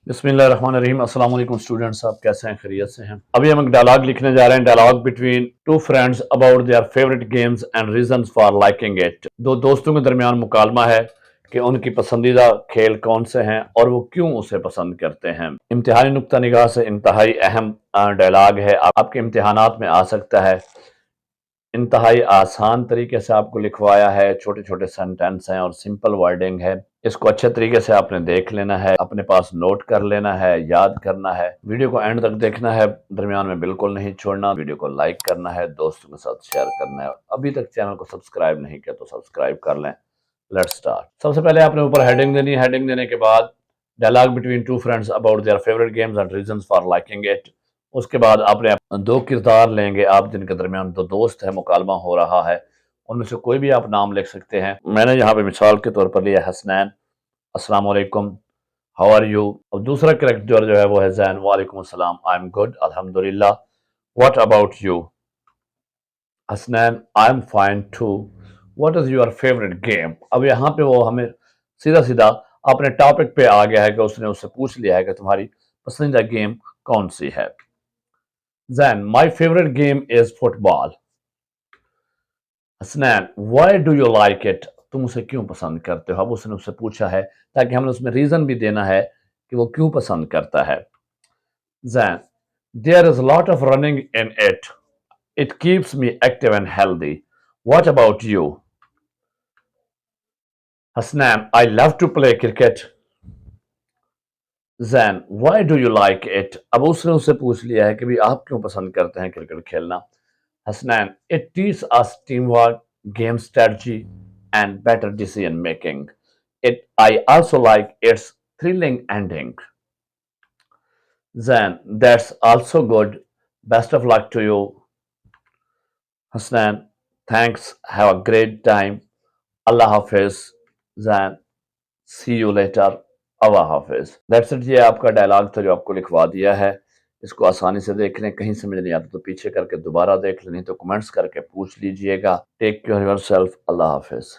बिस्मिल्लाहिर्रहमानिर्रहीम। अस्सलाम वालेकुम स्टूडेंट्स, आप कैसे हैं? खैरियत से हैं? अभी हम एक डायलॉग लिखने जा रहे हैं। Dialogue between two friends about their favourite games and reasons for liking it. दो दोस्तों के दरमियान मुकालमा है कि उनकी पसंदीदा खेल कौन से हैं और वो क्यों उसे पसंद करते हैं। इम्तिहानी नुक्ता निगाह से इंतहाई अहम डायलॉग है, आपके इम्तिहानात में आ सकता है। इंतहाई आसान तरीके से आपको लिखवाया है, छोटे छोटे सेंटेंस हैं और सिंपल वर्डिंग है। इसको अच्छे तरीके से आपने देख लेना है, अपने पास नोट कर लेना है, याद करना है। वीडियो को एंड तक देखना है, दरमियान में बिल्कुल नहीं छोड़ना। वीडियो को लाइक करना है, दोस्तों के साथ शेयर करना है। अभी तक चैनल को सब्सक्राइब नहीं किया तो सब्सक्राइब कर लें। Let's start. सबसे पहले आपने ऊपर हेडिंग देनी है। हेडिंग देने के बाद dialogue between two friends about their favourite games and reasons for liking it. उसके बाद आपने दो किरदार लेंगे, आप जिनके दरमियान दो दोस्त है, मुकालमा हो रहा है, उनमें से कोई भी आप नाम लिख सकते हैं। मैंने यहाँ पे मिसाल के तौर पर लिया हसनैन, अस्सलाम वालेकुम, हाउ आर यू। और दूसरा कैरेक्टर जो है वो है जैन, वालेकुम अस्सलाम, आई एम गुड अल्हम्दुलिल्लाह, what about you. Hasnain, I am fine too, what is your favourite game. अब यहाँ पे वो हमें सीधा सीधा अपने टॉपिक पे आ गया है कि उसने उससे पूछ लिया है कि तुम्हारी पसंदीदा गेम कौन सी है। Jain, my favourite game is football. Hasnain, why do you like it, तुम उसे क्यों पसंद करते हो। अब उसने उससे पूछा है ताकि हमने उसमें रीजन भी देना है कि वो क्यों पसंद करता है। Zain, there is lot of running in it, it keeps me active and healthy, what about you. Hasnain, I love to play cricket. Zain, why do you like it, अब उसने उससे पूछ लिया है कि भाई आप क्यों पसंद करते हैं क्रिकेट खेलना। Hasnain, it teaches us teamwork, game strategy, and better decision making. I also like its thrilling ending. Zan, that's also good. Best of luck to you. Hasnan, thanks. Have a great time. Allah Hafiz. Zan, see you later. Allah Hafiz. That's it। ये आपका dialogue था जो आपको लिखवा दिया है। इसको आसानी से देख लें, कहीं समझ नहीं आता तो पीछे करके दोबारा देख लें, नहीं तो कमेंट्स करके पूछ लीजिएगा। Take care yourself. अल्लाह हाफिज।